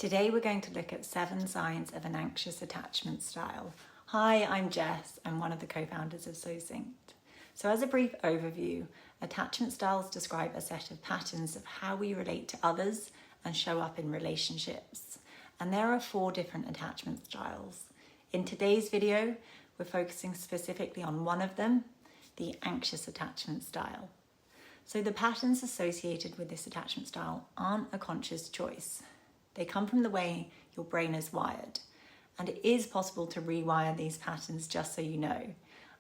Today we're going to look at 7 signs of an anxious attachment style. Hi, I'm Jess. I'm one of the co-founders of So Synced. So as a brief overview, attachment styles describe a set of patterns of how we relate to others and show up in relationships. And there are 4 different attachment styles. In today's video, we're focusing specifically on one of them, the anxious attachment style. So the patterns associated with this attachment style aren't a conscious choice. They come from the way your brain is wired. And it is possible to rewire these patterns, just so you know.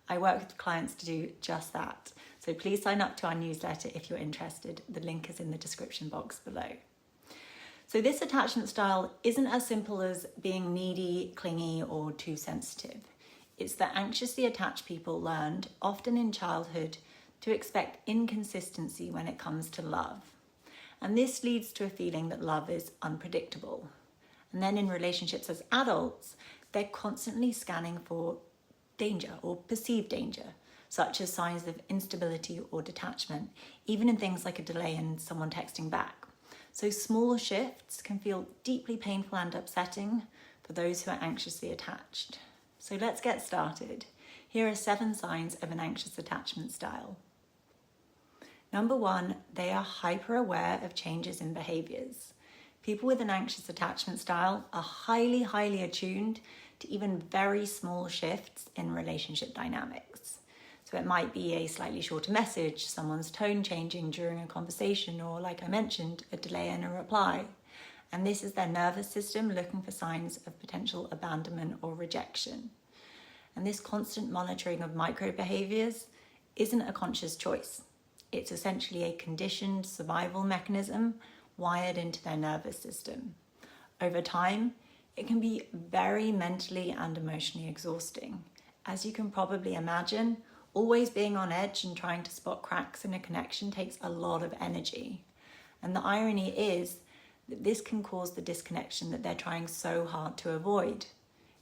I work with clients to do just that. So please sign up to our newsletter if you're interested. The link is in the description box below. So this attachment style isn't as simple as being needy, clingy, or too sensitive. It's that anxiously attached people learned, often in childhood, to expect inconsistency when it comes to love. And this leads to a feeling that love is unpredictable. And then in relationships as adults, they're constantly scanning for danger or perceived danger, such as signs of instability or detachment, even in things like a delay in someone texting back. So small shifts can feel deeply painful and upsetting for those who are anxiously attached. So let's get started. Here are 7 signs of an anxious attachment style. Number 1, they are hyper aware of changes in behaviors. People with an anxious attachment style are highly attuned to even very small shifts in relationship dynamics. So it might be a slightly shorter message, someone's tone changing during a conversation, or like I mentioned, a delay in a reply. And this is their nervous system looking for signs of potential abandonment or rejection. And this constant monitoring of micro behaviors isn't a conscious choice. It's essentially a conditioned survival mechanism wired into their nervous system. Over time, it can be very mentally and emotionally exhausting. As you can probably imagine, always being on edge and trying to spot cracks in a connection takes a lot of energy. And the irony is that this can cause the disconnection that they're trying so hard to avoid.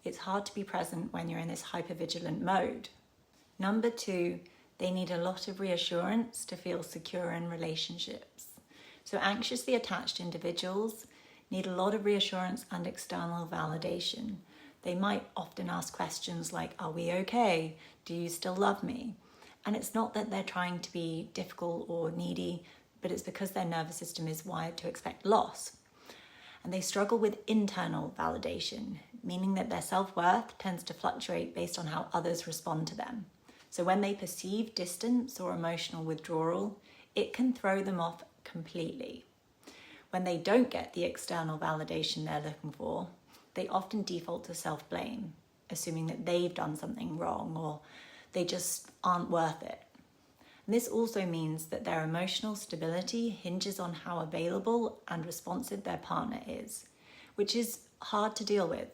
It's hard to be present when you're in this hypervigilant mode. Number 2, they need a lot of reassurance to feel secure in relationships. So anxiously attached individuals need a lot of reassurance and external validation. They might often ask questions like, are we okay? Do you still love me? And it's not that they're trying to be difficult or needy, but it's because their nervous system is wired to expect loss. And they struggle with internal validation, meaning that their self-worth tends to fluctuate based on how others respond to them. So when they perceive distance or emotional withdrawal, it can throw them off completely. When they don't get the external validation they're looking for, they often default to self-blame, assuming that they've done something wrong or they just aren't worth it. And this also means that their emotional stability hinges on how available and responsive their partner is, which is hard to deal with.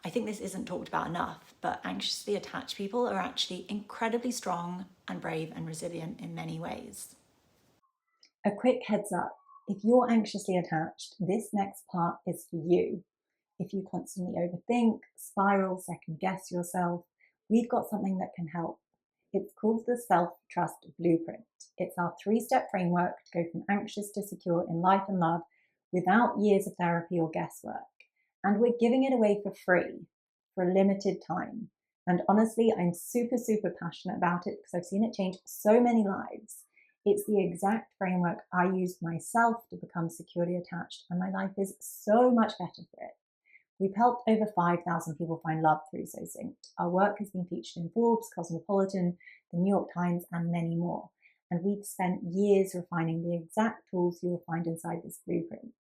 I think this isn't talked about enough, but anxiously attached people are actually incredibly strong and brave and resilient in many ways. A quick heads up, if you're anxiously attached, this next part is for you. If you constantly overthink, spiral, second guess yourself, we've got something that can help. It's called the Self-Trust Blueprint. It's our 3-step framework to go from anxious to secure in life and love without years of therapy or guesswork. And we're giving it away for free, for a limited time. And honestly, I'm super passionate about it because I've seen it change so many lives. It's the exact framework I used myself to become securely attached, and my life is so much better for it. We've helped over 5,000 people find love through So Synced. Our work has been featured in Forbes, Cosmopolitan, the New York Times, and many more. And we've spent years refining the exact tools you'll find inside this blueprint.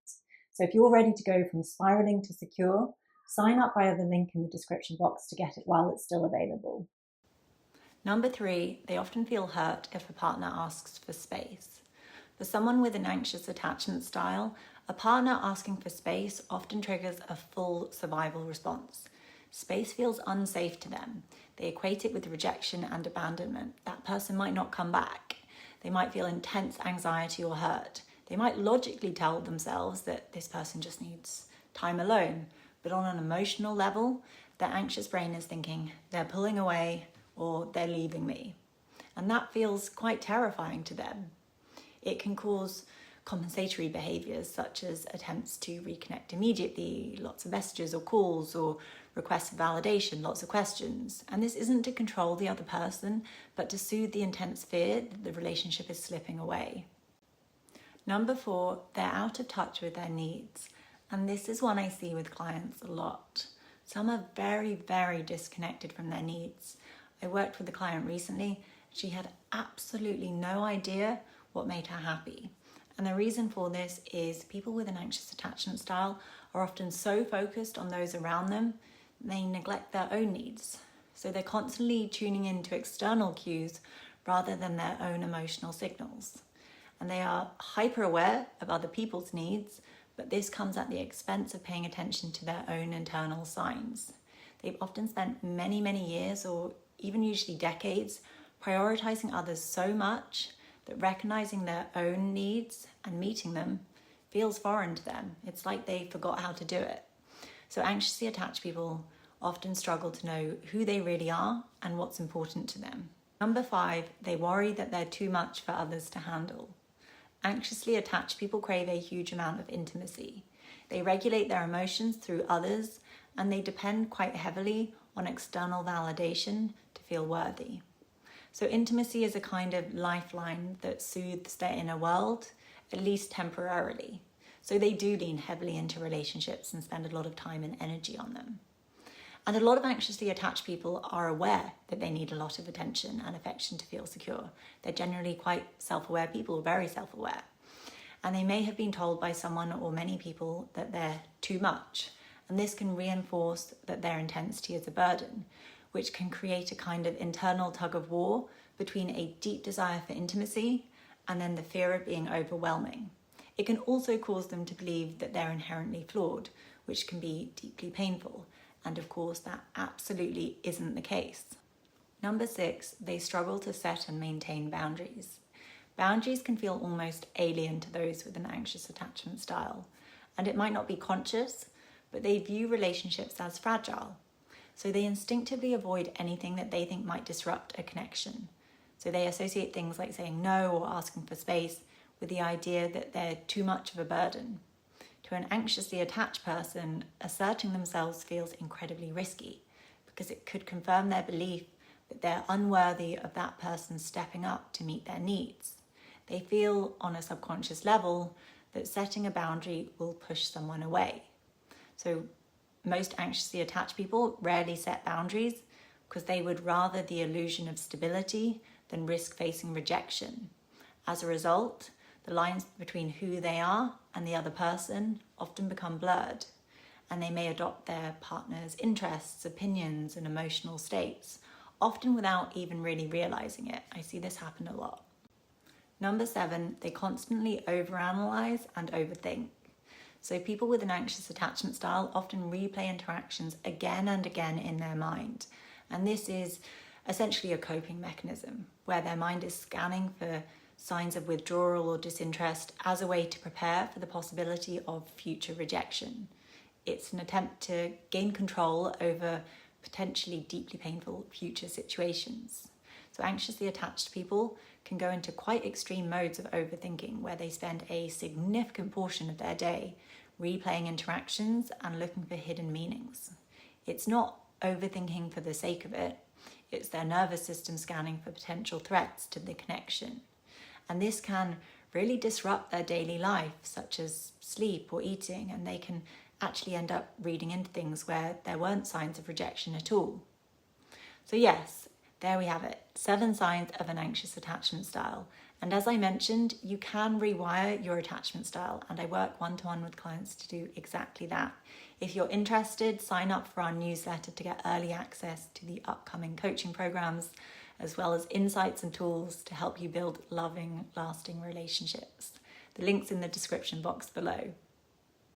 So if you're ready to go from spiraling to secure, sign up via the link in the description box to get it while it's still available. Number 3, they often feel hurt if a partner asks for space. For someone with an anxious attachment style, a partner asking for space often triggers a full survival response. Space feels unsafe to them. They equate it with rejection and abandonment. That person might not come back. They might feel intense anxiety or hurt. They might logically tell themselves that this person just needs time alone, but on an emotional level, their anxious brain is thinking they're pulling away or they're leaving me. And that feels quite terrifying to them. It can cause compensatory behaviours such as attempts to reconnect immediately, lots of messages or calls, or requests for validation, lots of questions. And this isn't to control the other person, but to soothe the intense fear that the relationship is slipping away. Number 4, they're out of touch with their needs. And this is one I see with clients a lot. Some are very, very disconnected from their needs. I worked with a client recently. She had absolutely no idea what made her happy. And the reason for this is people with an anxious attachment style are often so focused on those around them, they neglect their own needs. So they're constantly tuning into external cues rather than their own emotional signals. And they are hyper aware of other people's needs, but this comes at the expense of paying attention to their own internal signs. They've often spent many, many years, or even usually decades, prioritizing others so much that recognizing their own needs and meeting them feels foreign to them. It's like they forgot how to do it. So anxiously attached people often struggle to know who they really are and what's important to them. Number 5, they worry that they're too much for others to handle. Anxiously attached people crave a huge amount of intimacy. They regulate their emotions through others, and they depend quite heavily on external validation to feel worthy. So intimacy is a kind of lifeline that soothes their inner world, at least temporarily. So they do lean heavily into relationships and spend a lot of time and energy on them. And a lot of anxiously attached people are aware that they need a lot of attention and affection to feel secure. They're generally quite self-aware people, very self-aware. And they may have been told by someone or many people that they're too much. And this can reinforce that their intensity is a burden, which can create a kind of internal tug of war between a deep desire for intimacy and then the fear of being overwhelming. It can also cause them to believe that they're inherently flawed, which can be deeply painful. And of course, that absolutely isn't the case. Number 6, they struggle to set and maintain boundaries. Boundaries can feel almost alien to those with an anxious attachment style. And it might not be conscious, but they view relationships as fragile. So they instinctively avoid anything that they think might disrupt a connection. So they associate things like saying no or asking for space with the idea that they're too much of a burden. To an anxiously attached person, asserting themselves feels incredibly risky because it could confirm their belief that they're unworthy of that person stepping up to meet their needs. They feel on a subconscious level that setting a boundary will push someone away. So most anxiously attached people rarely set boundaries because they would rather the illusion of stability than risk facing rejection. As a result, the lines between who they are and the other person often become blurred, and they may adopt their partner's interests, opinions, and emotional states, often without even really realizing it. I see this happen a lot. Number 7, they constantly overanalyze and overthink. So people with an anxious attachment style often replay interactions again and again in their mind. And this is essentially a coping mechanism where their mind is scanning for signs of withdrawal or disinterest as a way to prepare for the possibility of future rejection. It's an attempt to gain control over potentially deeply painful future situations. So anxiously attached people can go into quite extreme modes of overthinking where they spend a significant portion of their day replaying interactions and looking for hidden meanings. It's not overthinking for the sake of it, it's their nervous system scanning for potential threats to the connection. And this can really disrupt their daily life, such as sleep or eating, and they can actually end up reading into things where there weren't signs of rejection at all. So yes, there we have it, 7 signs of an anxious attachment style. And as I mentioned, you can rewire your attachment style, and I work one-to-one with clients to do exactly that. If you're interested, sign up for our newsletter to get early access to the upcoming coaching programs, as well as insights and tools to help you build loving, lasting relationships. The link's in the description box below.